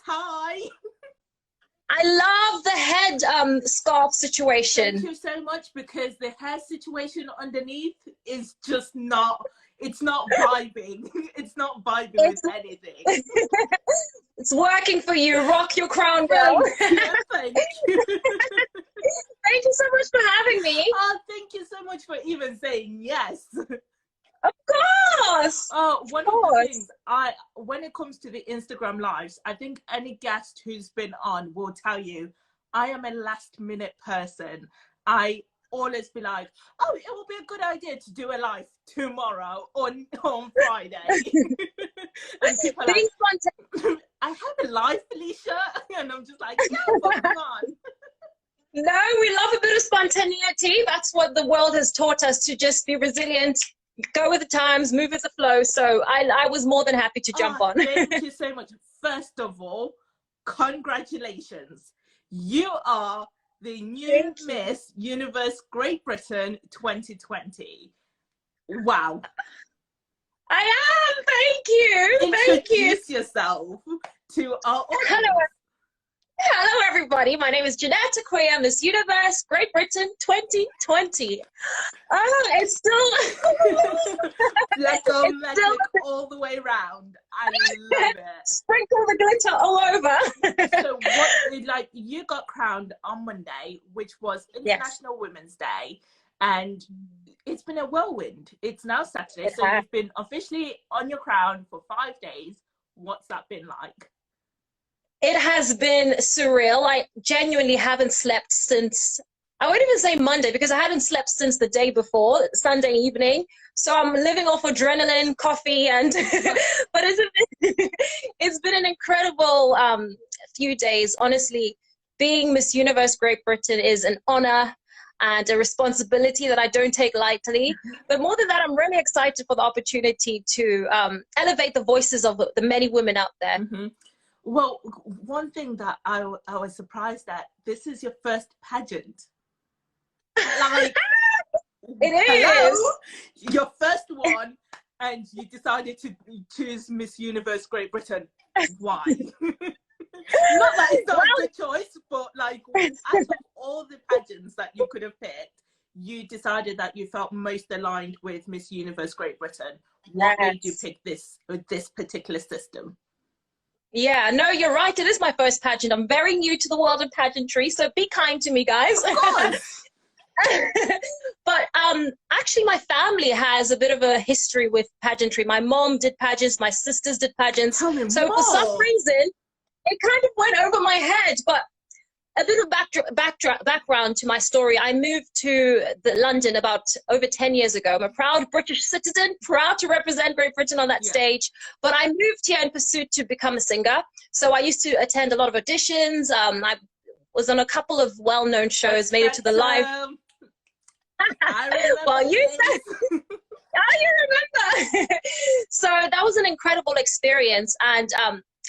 Hi. I love the head scarf situation. Thank you so much, because the hair situation underneath is just not, it's not vibing. It's not vibing with anything. It's working for you. Rock your crown, girl. Thank you. Thank you so much for having me. Oh, thank you so much for even saying yes. Of course. One of the things, when it comes to the Instagram lives, I think any guest who's been on will tell you, I am a last minute person. I always be like, oh, it will be a good idea to do a live tomorrow on Friday. And people are like, I have a live, Felicia. And I'm just like, yeah, but come on. No, we love a bit of spontaneity. That's what the world has taught us, to just be resilient, go with the times, move with the flow. So I was more than happy to jump on. Thank you so much. First of all, congratulations. You are the new Miss Universe Great Britain 2020. Wow. I am. Thank you. Introduce yourself to our audience. Hello, everybody. My name is Jeannette, Akua, Miss Universe Great Britain 2020. It's still Magic all the way around. I love it. Sprinkle the glitter all over. So what, like, you got crowned on Monday, which was International Women's Day, and it's been a whirlwind. It's now Saturday, so you've been officially on your crown for 5 days. What's that been like? It has been surreal. I genuinely haven't slept since, I won't even say Monday, because I hadn't slept since the day before, Sunday evening. So I'm living off adrenaline, coffee, and but it's been an incredible few days. Honestly, being Miss Universe Great Britain is an honor and a responsibility that I don't take lightly. But more than that, I'm really excited for the opportunity to elevate the voices of the many women out there. Mm-hmm. Well, one thing that I was surprised at, this is your first pageant. Like, it is your first one, and you decided to choose Miss Universe Great Britain. Why? Not that it's not a good choice, but like, out of all the pageants that you could have picked, you decided that you felt most aligned with Miss Universe Great Britain. What made you pick this particular system? Yeah, no, you're right. It is my first pageant. I'm very new to the world of pageantry, so be kind to me, guys. Of course. But actually, my family has a bit of a history with pageantry. My mom did pageants, my sisters did pageants. So for some reason, it kind of went over my head. But a bit of background to my story. I moved to London about over 10 years ago. I'm a proud British citizen, proud to represent Great Britain on that stage. But I moved here in pursuit to become a singer. So I used to attend a lot of auditions. I was on a couple of well-known shows, made it to the live. I remember. Well, you said. Oh, you remember. So that was an incredible experience. And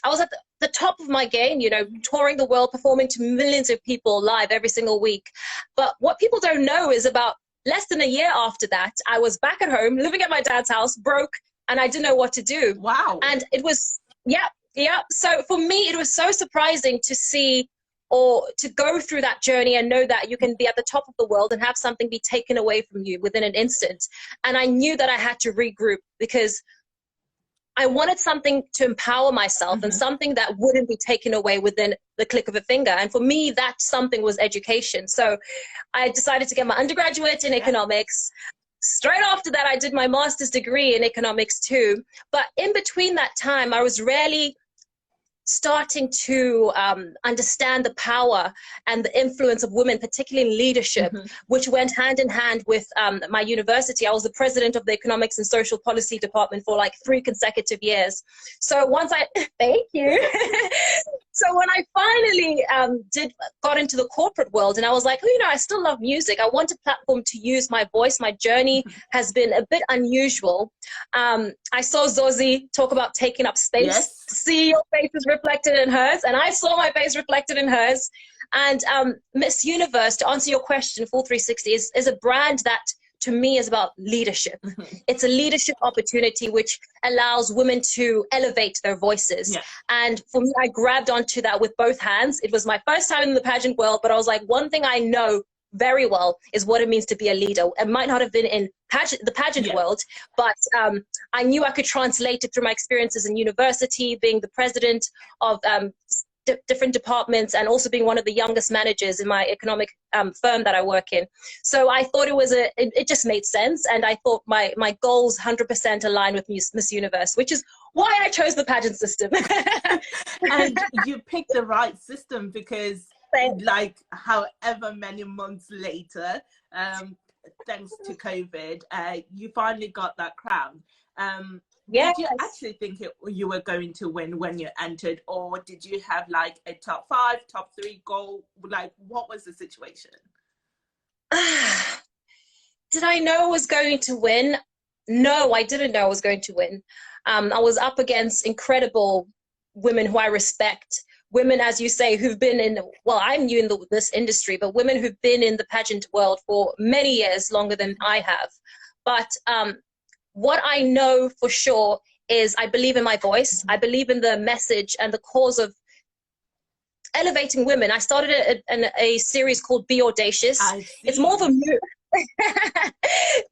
I was at the top of my game, you know, touring the world, performing to millions of people live every single week. But what people don't know is about less than a year after that, I was back at home, living at my dad's house, broke, and I didn't know what to do. Wow. And it was, yeah. So for me, it was so surprising to see, or to go through that journey and know that you can be at the top of the world and have something be taken away from you within an instant. And I knew that I had to regroup, because I wanted something to empower myself and something that wouldn't be taken away within the click of a finger. And for me, that something was education. So I decided to get my undergraduate in economics. Straight after that, I did my master's degree in economics too. But in between that time, I was really starting to understand the power and the influence of women, particularly in leadership, which went hand in hand with my university. I was the president of the Economics and Social Policy Department for like 3 consecutive years. So once thank you. So when I finally got into the corporate world, and I was like, oh, you know, I still love music. I want a platform to use my voice. My journey has been a bit unusual. I saw Zosie talk about taking up space, see your faces reflected in hers, and I saw my face reflected in hers. And Miss Universe, to answer your question, Full 360 is a brand that to me is about leadership. It's a leadership opportunity which allows women to elevate their voices. Yeah. And for me, I grabbed onto that with both hands. It was my first time in the pageant world, but I was like, one thing I know very well is what it means to be a leader. It might not have been in the pageant world, but I knew I could translate it through my experiences in university, being the president of different departments, and also being one of the youngest managers in my economic firm that I work in. So I thought it just made sense, and I thought my goals 100% aligned with Miss Universe, which is why I chose the pageant system. And you picked the right system, because like however many months later, thanks to COVID, you finally got that crown. Yes. Did you actually think you were going to win when you entered, or did you have like a top 5, top 3 goal? Like, what was the situation? Did I know I was going to win? No, I didn't know I was going to win. I was up against incredible women who I respect. Women, as you say, who've been in, well, I'm new in this industry, but women who've been in the pageant world for many years, longer than I have. But what I know for sure is I believe in my voice. I believe in the message and the cause of elevating women. I started a series called Be Audacious. It's more of a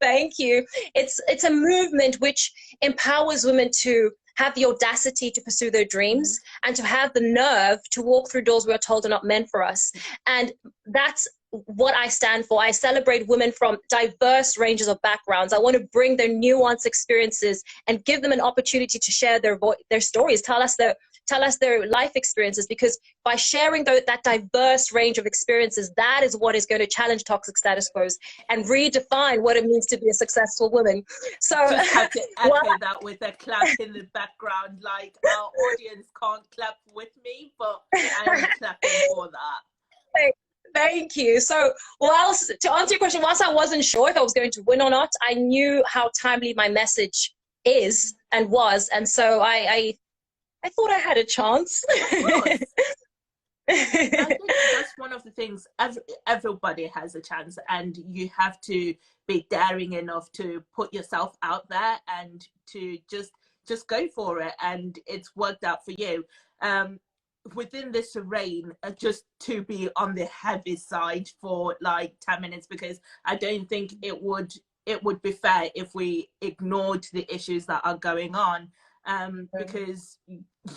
thank you. It's a movement which empowers women to have the audacity to pursue their dreams and to have the nerve to walk through doors we are told are not meant for us. And that's what I stand for. I celebrate women from diverse ranges of backgrounds. I want to bring their nuanced experiences and give them an opportunity to share their stories, tell us their life experiences, because by sharing that diverse range of experiences, that is what is going to challenge toxic status quos and redefine what it means to be a successful woman. So just have to echo that with a clap in the background. Like, our audience can't clap with me, but I am clapping for that. Thank you. So to answer your question, whilst I wasn't sure if I was going to win or not, I knew how timely my message is and was. And so I thought I had a chance. I think that's one of the things. Everybody has a chance, and you have to be daring enough to put yourself out there and to just go for it. And it's worked out for you. Within this terrain, just to be on the heavy side for like 10 minutes, because I don't think it would be fair if we ignored the issues that are going on. Because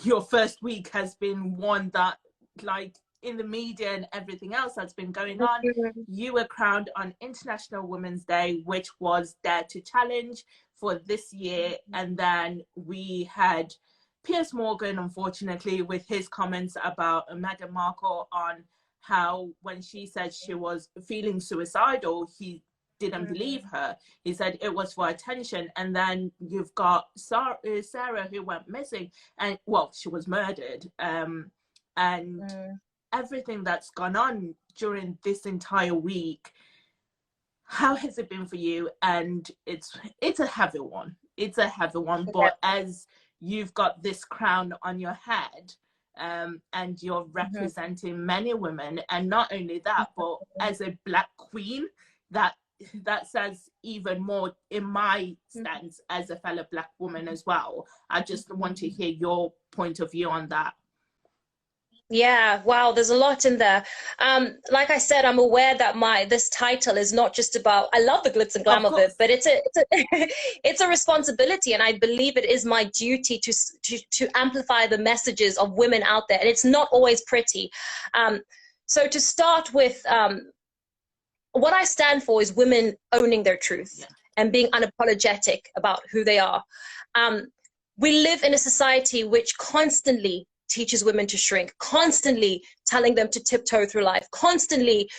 your first week has been one that, like, in the media and everything else that's been going on, you were crowned on International Women's Day, which was Dare to Challenge for this year. And then we had Piers Morgan, unfortunately, with his comments about Meghan Markle on how when she said she was feeling suicidal, he didn't believe her. He said it was for attention. And then you've got Sarah, who went missing, and well, she was murdered. And everything that's gone on during this entire week. How has it been for you? And it's a heavy one. It's a heavy one. But as you've got this crown on your head, and you're representing many women, and not only that, but as a Black queen, that says even more in my stance as a fellow Black woman as well. I just want to hear your point of view on that. Yeah, wow, there's a lot in there. Like I said, I'm aware that this title is not just about, I love the glitz and glam of it, but it's a responsibility, and I believe it is my duty to amplify the messages of women out there, and it's not always pretty. So to start with, what I stand for is women owning their truth and being unapologetic about who they are. We live in a society which constantly teaches women to shrink, constantly telling them to tiptoe through life, constantly,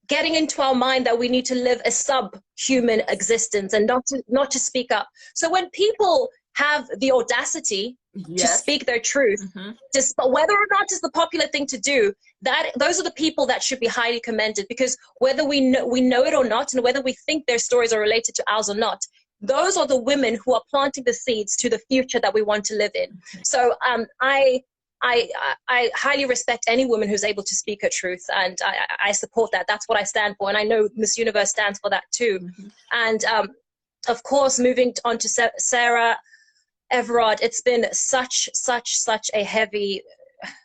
getting into our mind that we need to live a subhuman existence and not to speak up. So when people have the audacity to speak their truth, just whether or not is the popular thing to do, those are the people that should be highly commended, because whether we know it or not, and whether we think their stories are related to ours or not, those are the women who are planting the seeds to the future that we want to live in. So I I highly respect any woman who's able to speak her truth, and I support that. That's what I stand for, and I know Miss Universe stands for that too. And of course, moving on to Sarah Everard, it's been such a heavy,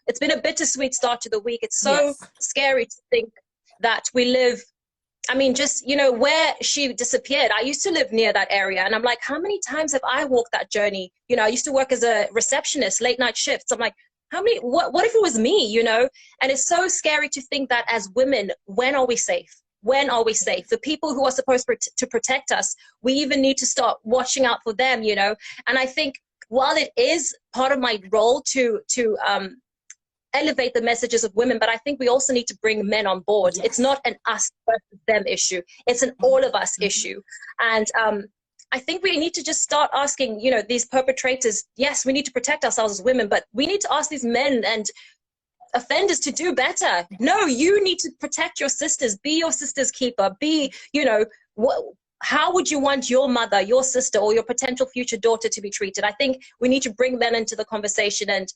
it's been a bittersweet start to the week. It's so scary to think that we live, I mean, just, you know, where she disappeared. I used to live near that area, and I'm like, how many times have I walked that journey? You know, I used to work as a receptionist, late night shifts. I'm like, what if it was me, you know? And it's so scary to think that as women, when are we safe? When are we safe? The people who are supposed to protect us, we even need to start watching out for them, you know? And I think while it is part of my role to elevate the messages of women, but I think we also need to bring men on board. It's not an us versus them issue. It's an all of us issue. And I think we need to just start asking, you know, these perpetrators, yes, we need to protect ourselves as women, but we need to ask these men and offenders to do better. No, you need to protect your sisters, be your sister's keeper, be, you know, how would you want your mother, your sister, or your potential future daughter to be treated? I think we need to bring men into the conversation. And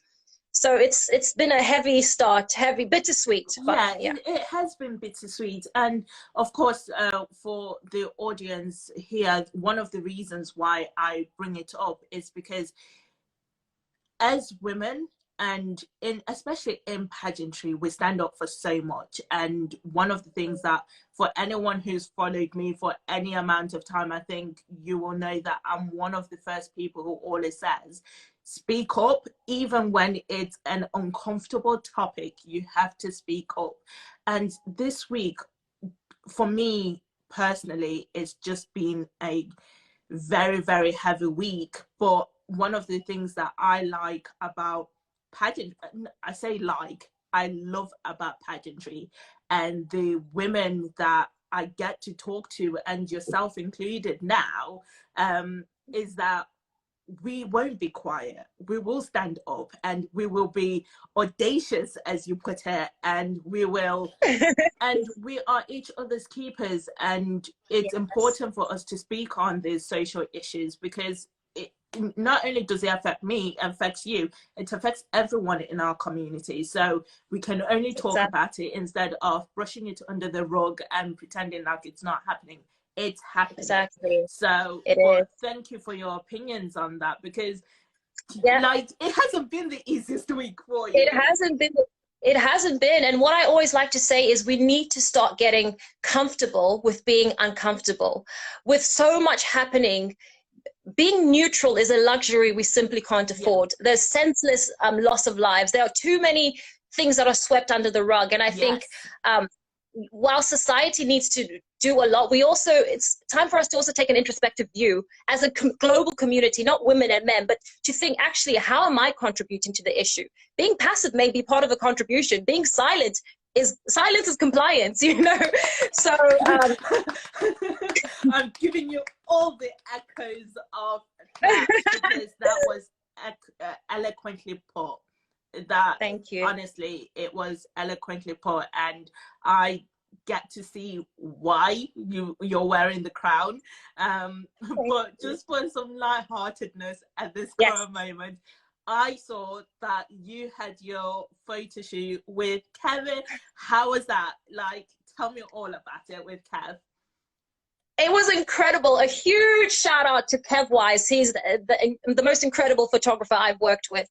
so it's been a heavy start, bittersweet. But, yeah, it has been bittersweet. And of course, for the audience here, one of the reasons why I bring it up is because as women, and especially in pageantry, we stand up for so much. And one of the things that, for anyone who's followed me for any amount of time, I think you will know that I'm one of the first people who always says, speak up. Even when it's an uncomfortable topic, you have to speak up. And this week, for me personally, it's just been a very heavy week. But one of the things that I like about pageant, I love about pageantry, and the women that I get to talk to, and yourself included now, is that we won't be quiet. We will stand up, and we will be audacious, as you put it, and we will and we are each other's keepers. And it's important for us to speak on these social issues, because not only does it affect me, it affects you, it affects everyone in our community. So we can only talk about it instead of brushing it under the rug and pretending like it's not happening. It's happening. So thank you for your opinions on that, because like, it hasn't been the easiest week for you. It hasn't been. And what I always like to say is we need to start getting comfortable with being uncomfortable. With so much happening, being neutral is a luxury we simply can't afford. There's senseless loss of lives. There are too many things that are swept under the rug. And I think while society needs to do a lot, it's time for us to also take an introspective view as a global community, not women and men, but to think, actually, how am I contributing to the issue? Being passive may be part of a contribution. Being silent is compliance, you know? So I'm giving you all the echoes of that, because that was eloquently put. Thank you. Honestly, it was eloquently put, and I get to see why you're wearing the crown. But just for some lightheartedness at this current moment, I saw that you had your photo shoot with Kevin. How was that? Like, tell me all about it with Kev. It was incredible. A huge shout out to Kev Wise. He's the most incredible photographer I've worked with.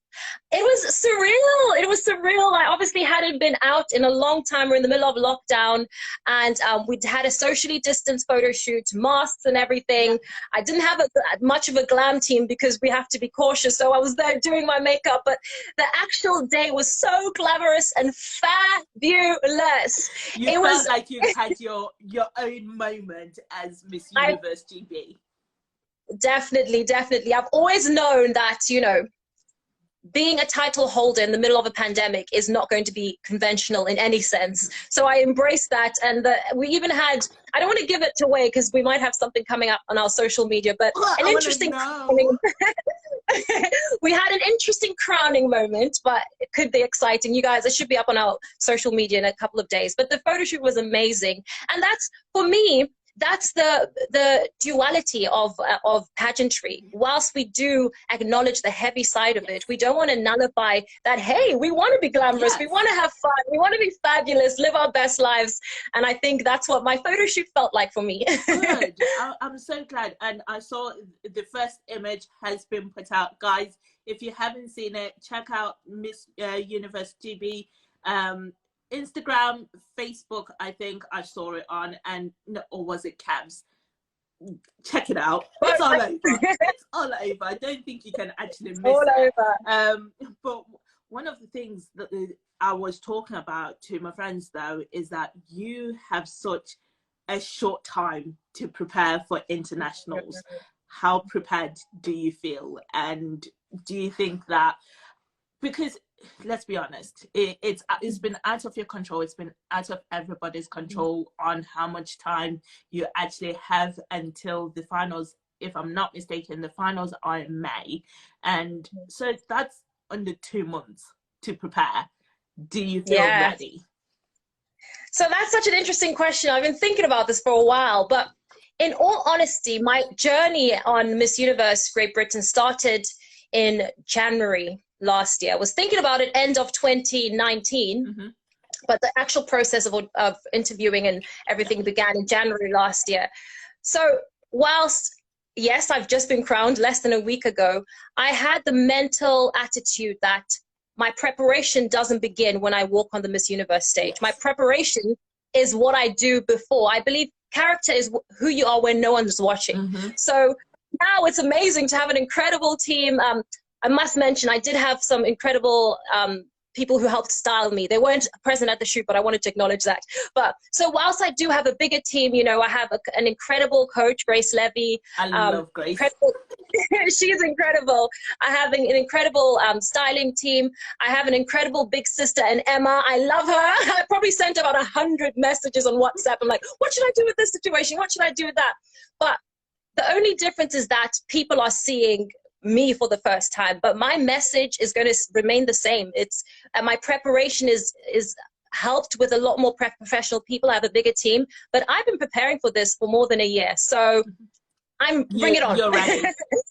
It was surreal. It was surreal. I obviously hadn't been out in a long time. We're in the middle of lockdown, and we'd had a socially distanced photo shoot, masks and everything. I didn't have much of a glam team because we have to be cautious. So I was there doing my makeup, but the actual day was so glamorous and fabulous. You felt like you had your own moment as Miss Universe GB. Definitely. I've always known that, you know, being a title holder in the middle of a pandemic is not going to be conventional in any sense. So I embraced that. And we even had, I don't want to give it away because we might have something coming up on our social media, but an interesting we had an interesting crowning moment, but it could be exciting. You guys, it should be up on our social media in a couple of days. But the photo shoot was amazing. And that's, for me, that's the duality of pageantry. Whilst we do acknowledge the heavy side of it, we don't want to nullify that. Hey, we want to be glamorous, we want to have fun, we want to be fabulous, live our best lives. And I think that's what my photo shoot felt like for me. Good. I'm so glad. And I saw the first image has been put out. Guys, if you haven't seen it, check out Miss Universe GB Instagram, Facebook, I think I saw it on, and no, or was it Cavs? Check it out. It's all over. It's all over. I don't think you can actually miss it. But one of the things that I was talking about to my friends, though, is that you have such a short time to prepare for internationals. How prepared do you feel? And do you think that, because let's be honest, it's been out of your control, it's been out of everybody's control on how much time you actually have until the finals. If I'm not mistaken, the finals are in May, and so that's under 2 months to prepare. Do you feel ready? So that's such an interesting question. I've been thinking about this for a while, but in all honesty, my journey on Miss Universe Great Britain started in January last year. I was thinking about it end of 2019, but the actual process of interviewing and everything began in January last year. So whilst, yes, I've just been crowned less than a week ago, I had the mental attitude that my preparation doesn't begin when I walk on the Miss Universe stage. My preparation is what I do before. I believe character is who you are when no one's watching. So now it's amazing to have an incredible team. I must mention, I did have some incredible people who helped style me. They weren't present at the shoot, but I wanted to acknowledge that. But so whilst I do have a bigger team, you know, I have an incredible coach, Grace Levy. I love Grace. She's incredible. I have an incredible styling team. I have an incredible big sister, and Emma. I love her. I probably sent about 100 messages on WhatsApp. I'm like, what should I do with this situation? What should I do with that? But the only difference is that people are seeing me for the first time, but my message is going to remain the same. It's my preparation is helped with a lot more professional people. I have a bigger team, but I've been preparing for this for more than a year. So bring it on. You're ready.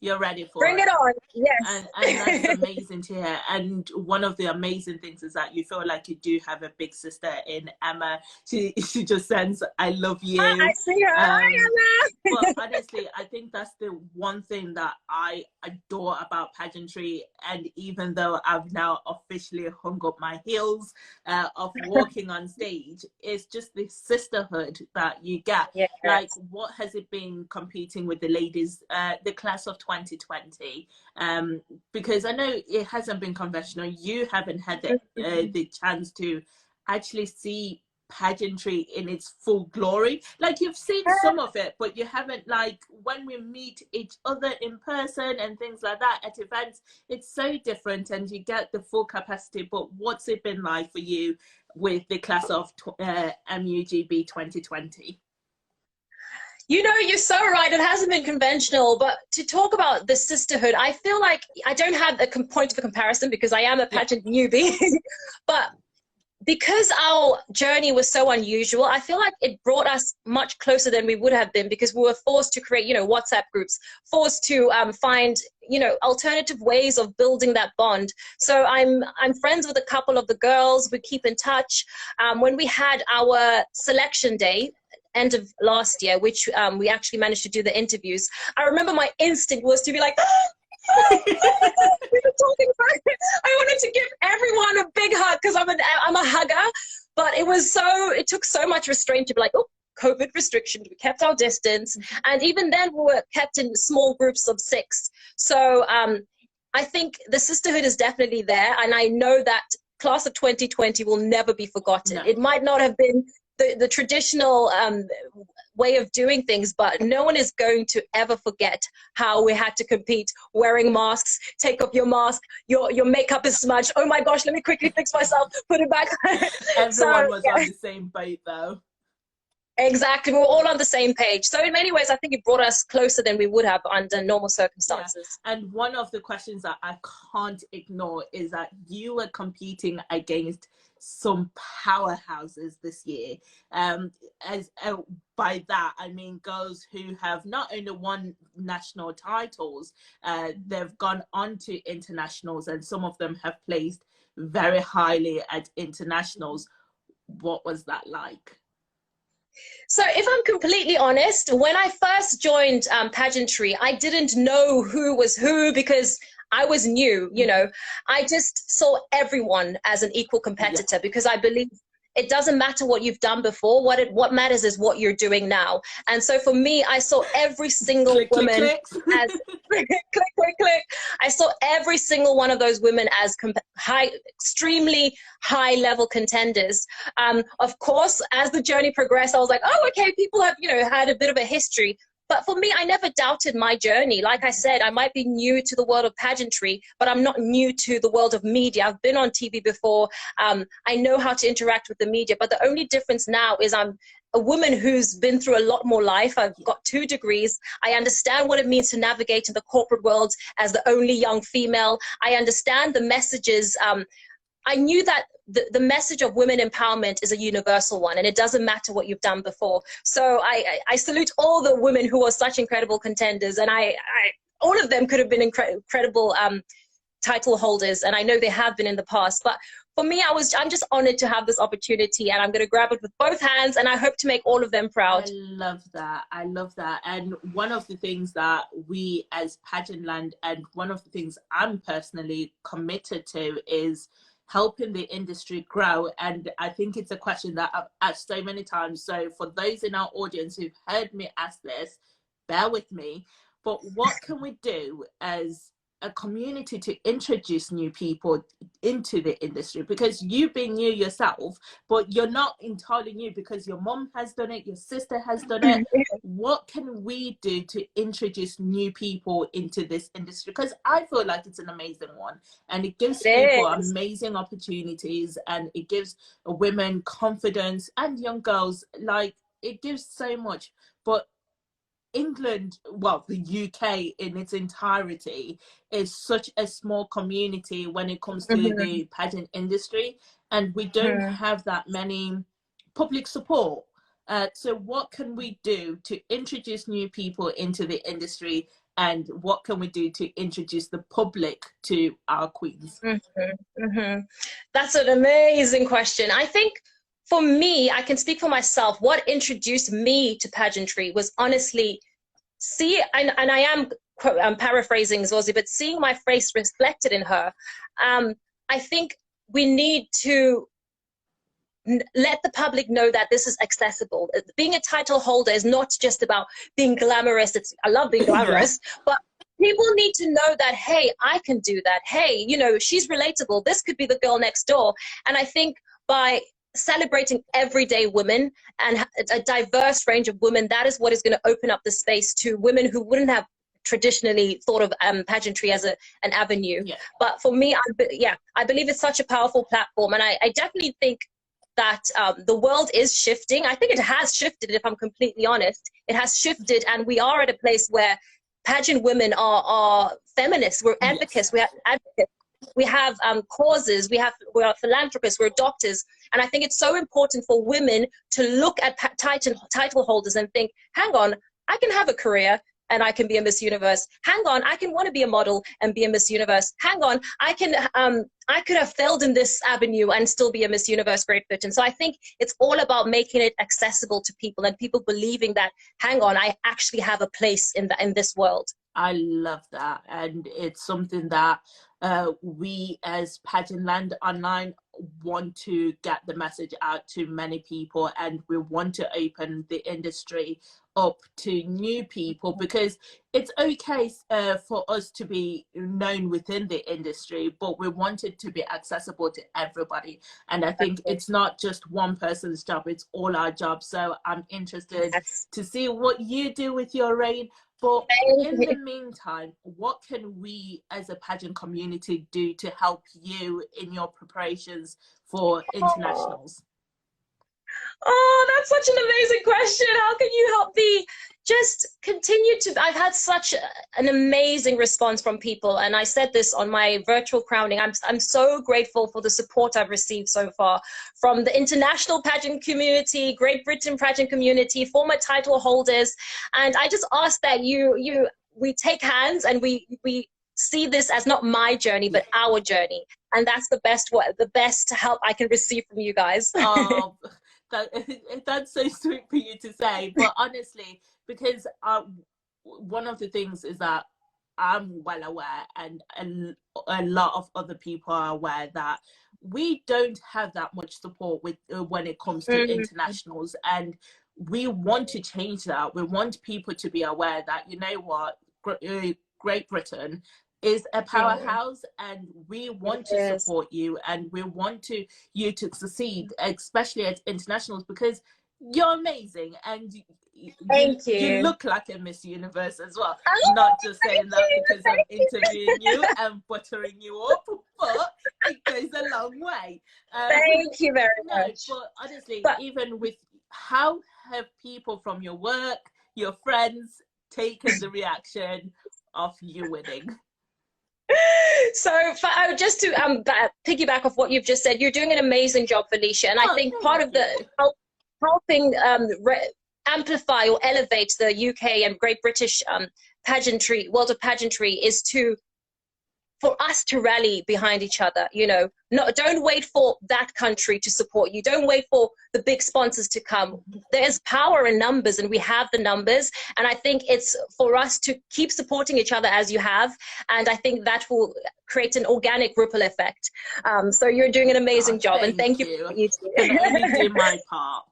You're ready for bring it on. Yes. And that's amazing to hear. And one of the amazing things is that you feel like you do have a big sister in Emma. She just sends, I love you. I see her. Hi, Emma. But honestly, I think that's the one thing that I adore about pageantry. And even though I've now officially hung up my heels of walking on stage, it's just the sisterhood that you get. Yes. Like, what has it been competing with the ladies, the class of 2020? Because I know it hasn't been conventional. You haven't had the chance to actually see pageantry in its full glory. Like, you've seen some of it, but you haven't, like, when we meet each other in person and things like that at events, it's so different and you get the full capacity. But what's it been like for you with the class of MUGB 2020? You know, you're so right. It hasn't been conventional, but to talk about the sisterhood, I feel like I don't have a point of comparison because I am a pageant newbie, but because our journey was so unusual, I feel like it brought us much closer than we would have been, because we were forced to create, you know, WhatsApp groups, forced to find, you know, alternative ways of building that bond. So I'm friends with a couple of the girls. We keep in touch. When we had our selection day, end of last year, which we actually managed to do the interviews, I remember my instinct was to be like, we were talking about it. I wanted to give everyone a big hug because I'm a hugger, but it took so much restraint to be like, oh, COVID restrictions, we kept our distance, and even then we were kept in small groups of 6. So I think the sisterhood is definitely there, and I know that class of 2020 will never be forgotten. No. It might not have been the traditional way of doing things, but no one is going to ever forget how we had to compete wearing masks. Take off your mask, your makeup is smudged. Oh my gosh, let me quickly fix myself, put it back. Everyone was on the same boat though. Exactly, we were all on the same page. So in many ways, I think it brought us closer than we would have under normal circumstances. Yeah. And one of the questions that I can't ignore is that you were competing against some powerhouses this year. As by that I mean girls who have not only won national titles, they've gone on to internationals, and some of them have placed very highly at internationals. What was that like? So if I'm completely honest, when I first joined pageantry, I didn't know who was who because I was new, you know. I just saw everyone as an equal competitor because I believe it doesn't matter what you've done before. What matters is what you're doing now. And so for me, I saw every single woman as click, click, click. I saw every single one of those women as extremely high level contenders. Of course, as the journey progressed, I was like, oh, okay, people have, you know, had a bit of a history. But for me, I never doubted my journey. Like I said, I might be new to the world of pageantry, but I'm not new to the world of media. I've been on TV before. I know how to interact with the media, but the only difference now is I'm a woman who's been through a lot more life. I've got 2 degrees. I understand what it means to navigate in the corporate world as the only young female. I understand the messages. I knew that the message of women empowerment is a universal one, and it doesn't matter what you've done before. So I salute all the women who are such incredible contenders, and all of them could have been incredible title holders, and I know they have been in the past. But for me, I'm just honored to have this opportunity, and I'm going to grab it with both hands, and I hope to make all of them proud. I love that. I love that. And one of the things that we as Pageantland, and one of the things I'm personally committed to, is helping the industry grow. And I think it's a question that I've asked so many times. So for those in our audience who've heard me ask this, bear with me. But what can we do as a community to introduce new people into the industry? Because you've been new yourself, but you're not entirely new because your mom has done it, your sister has done it. What can we do to introduce new people into this industry? Because I feel like it's an amazing one, and it gives people amazing opportunities, and it gives women confidence, and young girls, like, it gives so much. But England, well, the UK in its entirety is such a small community when it comes to the pageant industry, and we don't have that many public support. So what can we do to introduce new people into the industry, and what can we do to introduce the public to our queens? That's an amazing question. I think for me, I can speak for myself. What introduced me to pageantry was honestly and I am paraphrasing Zosie, but seeing my face reflected in her. I think we need to let the public know that this is accessible. Being a title holder is not just about being glamorous. I love being glamorous, but people need to know that, hey, I can do that. Hey, you know, she's relatable. This could be the girl next door. And I think by celebrating everyday women and a diverse range of women, that is what is going to open up the space to women who wouldn't have traditionally thought of pageantry as an avenue. But for me, I believe it's such a powerful platform, and I definitely think that the world is shifting. I think it has shifted, if I'm completely honest. It has shifted, and we are at a place where pageant women are feminists. We're advocates. We have advocates. We have causes, we are philanthropists, we're doctors. And I think it's so important for women to look at title holders and think, hang on, I can have a career and I can be a Miss Universe. Hang on, I can want to be a model and be a Miss Universe. Hang on, I could have failed in this avenue and still be a Miss Universe Great Britain. So I think it's all about making it accessible to people, and people believing that, hang on, I actually have a place in this world. I love that. And it's something that we as Pageantland Online want to get the message out to many people, and we want to open the industry up to new people, because it's okay for us to be known within the industry, but we want it to be accessible to everybody. And I think it's not just one person's job, it's all our jobs. So I'm interested to see what you do with your reign. But in the meantime, what can we as a pageant community do to help you in your preparations for internationals? Oh, that's such an amazing question. How can you help me just continue to? I've had such an amazing response from people, and I said this on my virtual crowning. I'm so grateful for the support I've received so far from the international pageant community, Great Britain pageant community, former title holders, and I just ask that we take hands and we see this as not my journey but our journey, and that's the best help I can receive from you guys. Oh, that's so sweet for you to say. But honestly, because one of the things is that I'm well aware, and a lot of other people are aware, that we don't have that much support with when it comes to internationals, and we want to change that. We want people to be aware that, you know what, Great Britain is a powerhouse, and we want to support you, and we want you to succeed, especially at internationals, because you're amazing, and Thank you. you look like a Miss Universe as well. Not just saying that because I'm interviewing you and buttering you up, but it goes a long way. Thank you very much. But honestly, even with, how have people from your work, your friends, taken the reaction of you winning? So just to piggyback off what you've just said, you're doing an amazing job, Felicia, and I think part of the helping amplify or elevate the UK and Great British pageantry, world of pageantry, is for us to rally behind each other. You know, don't wait for that country to support you. Don't wait for the big sponsors to come. There's power in numbers, and we have the numbers. And I think it's for us to keep supporting each other as you have. And I think that will create an organic ripple effect. So you're doing an amazing job, and thank you for you too. I can only do my part.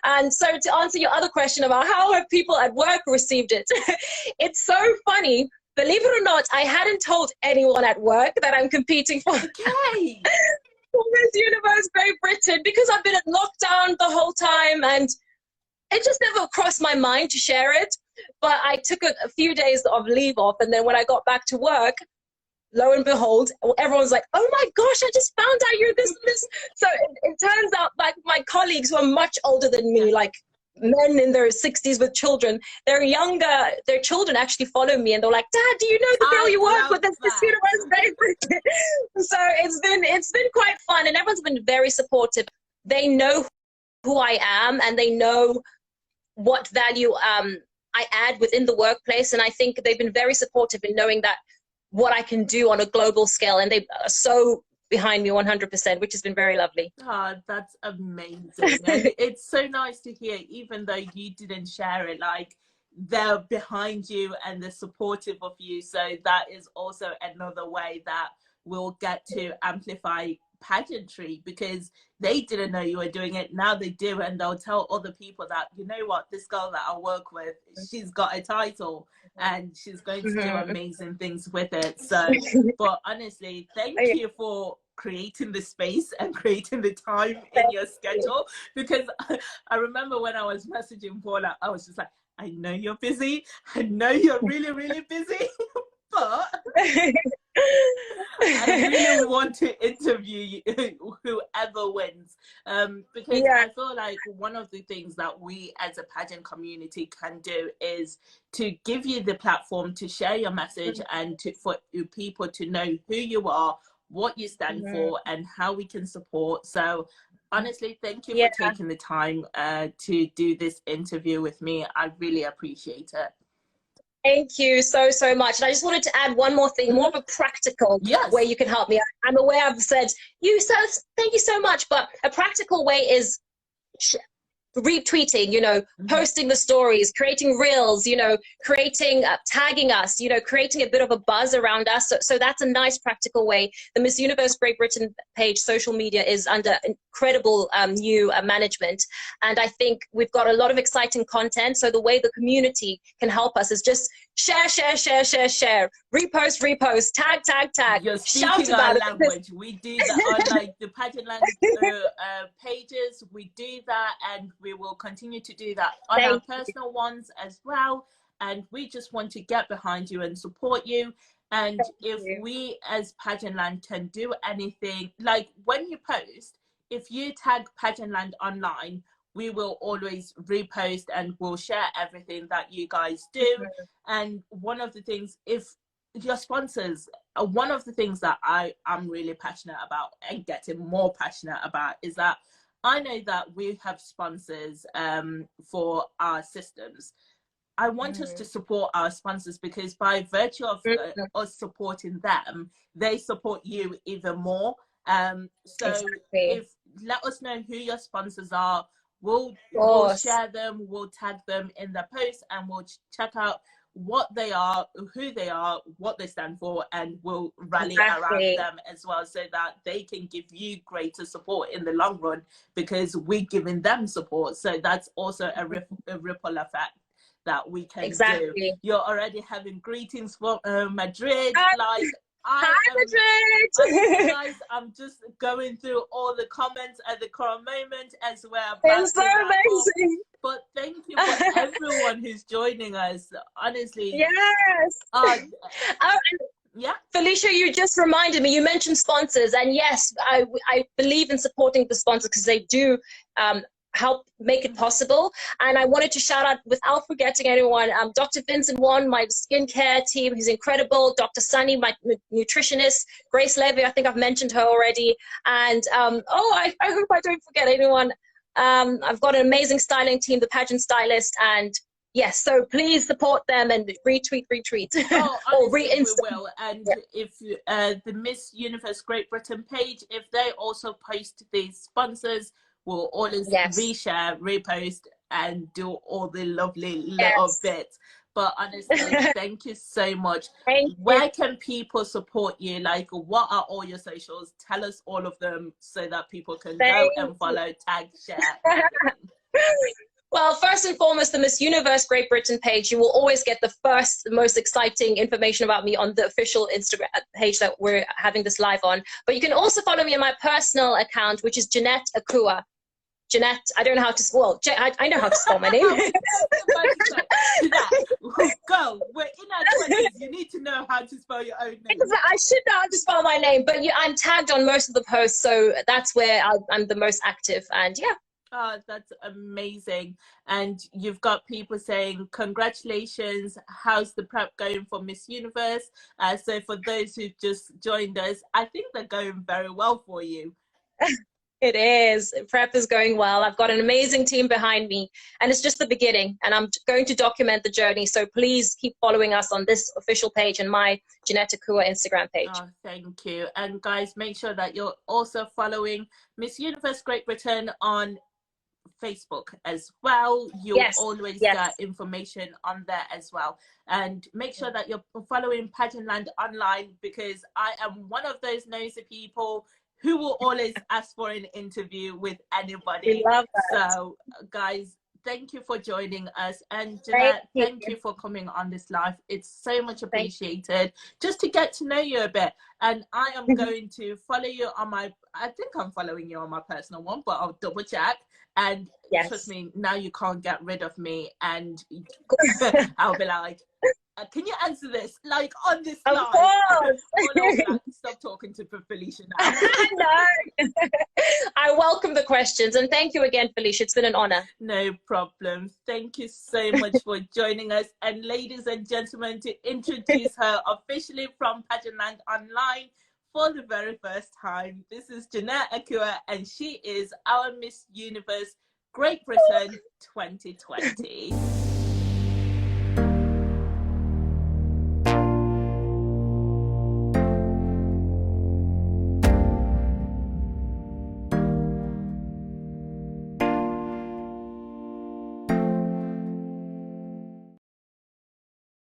And so to answer your other question about how have people at work received it, it's so funny. Believe it or not, I hadn't told anyone at work that I'm competing for Miss Universe Great Britain, because I've been at lockdown the whole time, and it just never crossed my mind to share it. But I took a few days of leave off, and then when I got back to work, lo and behold, everyone's like, oh my gosh, I just found out you're this and this. So it turns out, like, my colleagues who are much older than me, like men in their 60s with children, they're younger, their children actually follow me, and they're like, Dad, do you know the girl you work with? That's Miss Universe Great Britain. So it's been quite fun, and everyone's been very supportive. They know who I am, and they know what value I add within the workplace, and I think they've been very supportive in knowing that what I can do on a global scale, and they are so behind me 100%, which has been very lovely. Oh, that's amazing. And it's so nice to hear, even though you didn't share it, like, they're behind you and they're supportive of you. So that is also another way that we'll get to amplify pageantry, because they didn't know you were doing it. Now they do, and they'll tell other people that, you know what, this girl that I work with, she's got a title and she's going to do amazing things with it. So, but honestly, thank you for creating the space and creating the time in your schedule, because I remember when I was messaging Paula, I was just like, I know you're busy, I know you're really, really busy, but I really want to interview you, whoever wins, because I feel like one of the things that we as a pageant community can do is to give you the platform to share your message, and for people to know who you are, what you stand for, and how we can support. So honestly, thank you for taking the time to do this interview with me. I really appreciate it. Thank you so, so much. And I just wanted to add one more thing, more of a practical way you can help me. I'm aware I've said, thank you so much, but a practical way is retweeting, you know, posting the stories, creating reels, you know, creating, tagging us, you know, creating a bit of a buzz around us. So that's a nice practical way. The Miss Universe Great Britain page, social media, is under incredible new management. And I think we've got a lot of exciting content. So the way the community can help us is just share, share, share, share, share, repost, repost, tag, tag, tag. You're speaking our language. We do that on like the Pageantland pages. We do that, and we will continue to do that on our personal ones as well. And we just want to get behind you and support you. And if we as Pageantland can do anything, like when you post, if you tag Pageantland online, we will always repost and we'll share everything that you guys do. And one of the things, if your sponsors, one of the things that I am really passionate about and getting more passionate about is that I know that we have sponsors for our systems. I want us to support our sponsors, because by virtue of us supporting them, they support you even more. So if let us know who your sponsors are, we'll share them, we'll tag them in the post, and we'll check out what they are, who they are, what they stand for, and we'll rally around them as well, so that they can give you greater support in the long run, because we're giving them support. So that's also a ripple effect that we can do. You're already having greetings from Madrid. Like, Madrid. Guys, I'm just going through all the comments at the current moment as well. It's so amazing. But thank you for everyone who's joining us. Honestly. Yes. Yeah. Felicia, you just reminded me, you mentioned sponsors, and yes, I believe in supporting the sponsors, because they do help make it possible. And I wanted to shout out, without forgetting anyone, Dr. Vincent Wan, my skincare team, who's incredible, Dr. Sunny, my nutritionist, Grace Levy, I think I've mentioned her already, and I hope I don't forget anyone. I've got an amazing styling team, the Pageant Stylist, and yes, so please support them and retweet. Oh, or we will. And if the Miss Universe Great Britain page, if they also post these sponsors, we'll always reshare, repost, and do all the lovely little bits. But honestly, thank you so much. Where can people support you? Like, what are all your socials? Tell us all of them, so that people can go and follow, tag, share. Well, first and foremost, the Miss Universe Great Britain page. You will always get the most exciting information about me on the official Instagram page that we're having this live on. But you can also follow me on my personal account, which is Jeannette Akua. Jeannette, I don't know how to spell. I know how to spell my name. Go. We're in our 20s. You need to know how to spell your own name. I should know how to spell my name, but I'm tagged on most of the posts, so that's where I'm the most active. And yeah. Oh, that's amazing. And you've got people saying, congratulations, how's the prep going for Miss Universe? So for those who've just joined us, I think they're going very well for you. It is. Prep is going well. I've got an amazing team behind me, and it's just the beginning, and I'm going to document the journey. So please keep following us on this official page and my Jeannette Akua Instagram page. Oh, thank you. And guys, make sure that you're also following Miss Universe Great Britain on Facebook as well. You'll always get information on there as well. And make sure that you're following Pageantland online, because I am one of those nosy people who will always ask for an interview with anybody. We love that. So guys, thank you for joining us. And Jeanette, thank you for coming on this live. It's so much appreciated, just to get to know you a bit. And I am going to follow you on my, I think I'm following you on my personal one, but I'll double check. And trust me, now you can't get rid of me. And I'll be like, can you answer this? Like, on this live. Of course. Like, stop talking to Felicia now. No. I welcome the questions. And thank you again, Felicia. It's been an honor. No problem. Thank you so much for joining us. And ladies and gentlemen, to introduce her officially from Pageantland Online for the very first time, this is Jeannette Akua, and she is our Miss Universe Great Britain 2020.